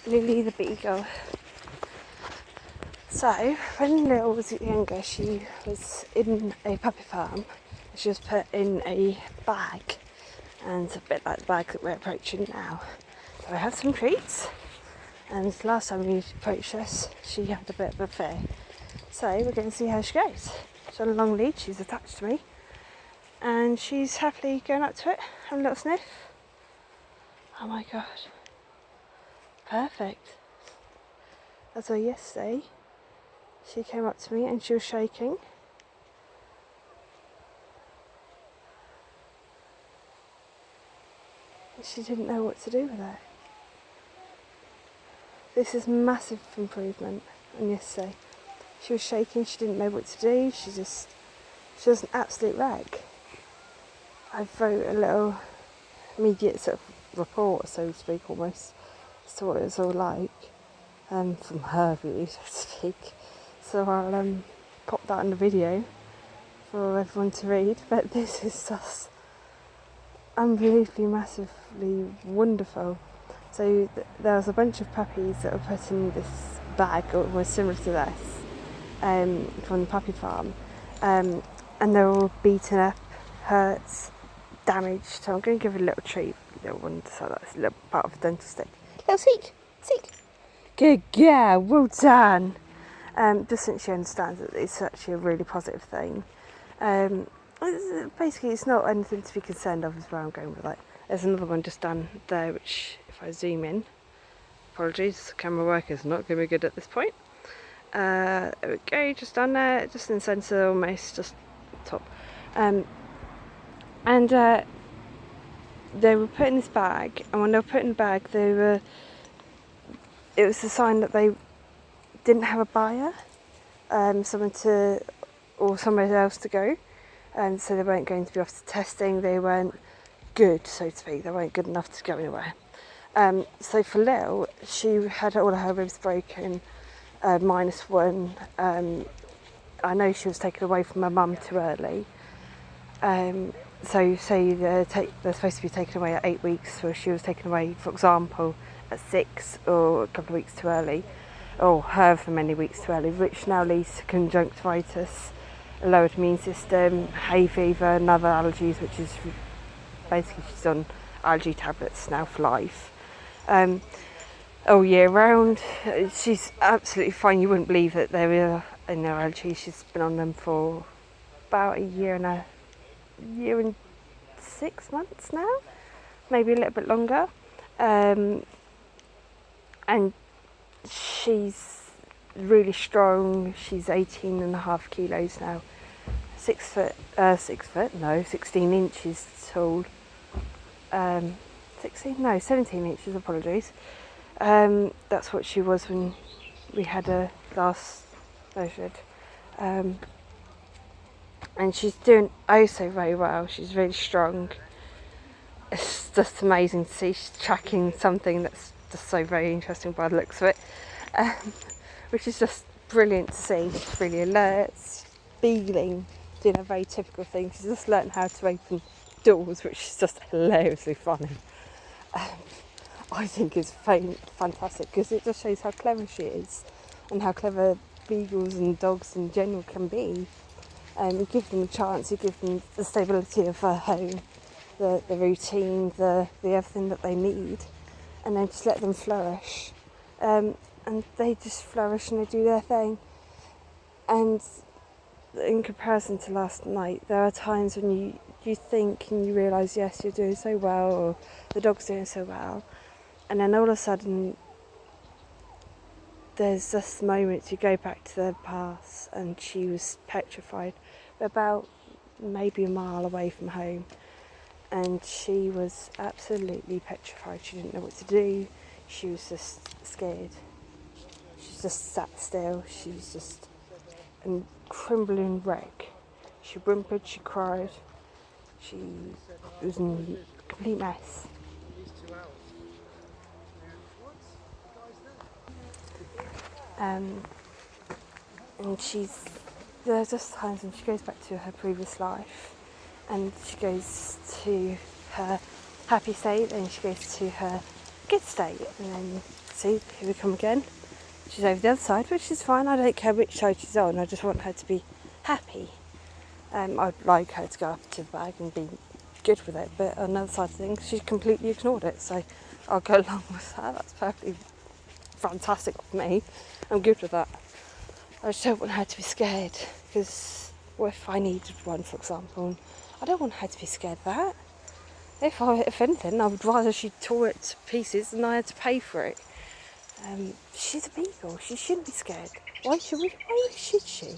Lily the Beagle. So, when Lil was younger, she was in a puppy farm. She was put in a bag, and a bit like the bag that we're approaching now. So I have some treats, and last time we approached us, she had a bit of a fear. So we're going to see how she goes. She's on a long lead, she's attached to me, and she's happily going up to it, having a little sniff. Oh my god. Perfect. As of yesterday, she came up to me and she was shaking. She didn't know what to do with it. This is massive improvement on yesterday. She was shaking, she didn't know what to do, she was an absolute wreck. I wrote a little immediate sort of report, so to speak, almost, as to what it was all like, from her view, so to speak. So I'll pop that in the video for everyone to read, but this is just unbelievably massively wonderful. So there was a bunch of puppies that were put in this bag, or was similar to this, from the puppy farm, and they were all beaten up, hurt, damaged. So I'm going to give it a little treat, little one, so that's a little part of the dental stick. Little seek. Good girl, well done. Just since she understands that it's actually a really positive thing. Basically, it's not anything to be concerned of, is where I'm going with it. There's another one just down there, which, if I zoom in, apologies, camera work is not going to be good at this point. There we go, just down there, just in the centre, almost, just top. And they were put in this bag, and when they were put in the bag, it was a sign that they didn't have a buyer, somewhere else to go, and so they weren't going to be off to testing. They weren't good, so to speak. They weren't good enough to go anywhere. So for Lil, she had all of her ribs broken, -1. I know she was taken away from her mum too early. So say they're supposed to be taken away at 8 weeks, where she was taken away, for example, at 6 or a couple of weeks too early, or however many weeks too early, which now leads to conjunctivitis, a lowered immune system, hay fever, and other allergies, which is basically she's on allergy tablets now for life. All year round. She's absolutely fine. You wouldn't believe that there were no allergies. She's been on them for about a year and 6 months now, maybe a little bit longer. And she's really strong. She's 18.5 kilos now. 16 inches tall. 17 inches, apologies. That's what she was when we had her last measured. And she's doing so very well. She's really strong. It's just amazing to see. She's tracking something that's just so very interesting by the looks of it, which is just brilliant to see. She's really alert, beagling, doing a very typical thing. She's just learning how to open doors, which is just hilariously funny. I think it's fantastic, because it just shows how clever she is and how clever beagles and dogs in general can be. You give them a chance, you give them the stability of a home, the routine, the everything that they need, and then just let them flourish. And they just flourish and they do their thing. And in comparison to last night, there are times when you think and you realise, yes, you're doing so well, or the dog's doing so well, and then all of a sudden there's this moment you go back to the past, and she was petrified. We're about maybe a mile away from home, and she was absolutely petrified. She didn't know what to do. She was just scared. She just sat still. She was just a crumbling wreck. She whimpered, she cried. She was in a complete mess. And there's just times when she goes back to her previous life, and she goes to her happy state, and she goes to her good state. And then, see, here we come again. She's over the other side, which is fine. I don't care which side she's on. I just want her to be happy. I'd like her to go up to the bag and be good with it. But on the other side of things, she's completely ignored it. So I'll go along with that. That's perfectly fantastic for me. I'm good with that. I just don't want her to be scared. Because what if I needed one, for example? I don't want her to be scared of that. If anything, I would rather she tore it to pieces than I had to pay for it. She's a beagle. She shouldn't be scared. Why should she?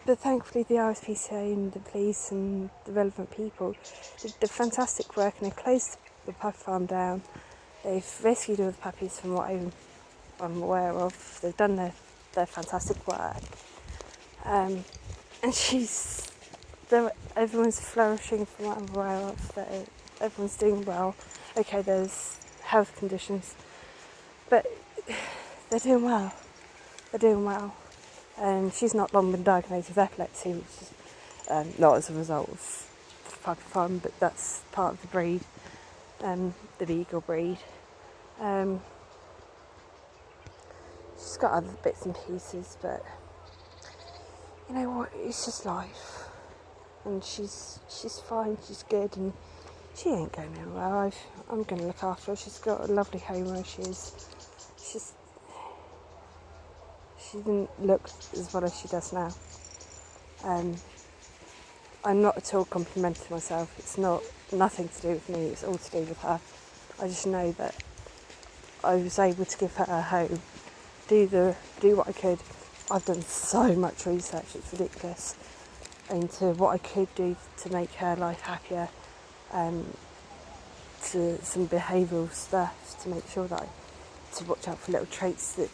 But thankfully the RSPCA and the police and the relevant people did fantastic work, and they closed the puppy farm down. They've rescued all the puppies from what I'm aware of. They've done their fantastic work. And everyone's flourishing from what I'm aware of. Everyone's doing well. Okay, there's health conditions, but they're doing well. They're doing well. And she's not long been diagnosed with epilepsy, which is not as a result of the puppy farm, but that's part of the breed, the Beagle breed. She's got other bits and pieces, but you know what? It's just life, and she's fine. She's good, and she ain't going anywhere. I'm going to look after her. She's got a lovely home where she is. She didn't look as well as she does now. I'm not at all complimenting myself. It's nothing to do with me. It's all to do with her. I just know that I was able to give her a home, do what I could. I've done so much research, it's ridiculous, into what I could do to make her life happier, to some behavioural stuff to make sure that to watch out for little traits that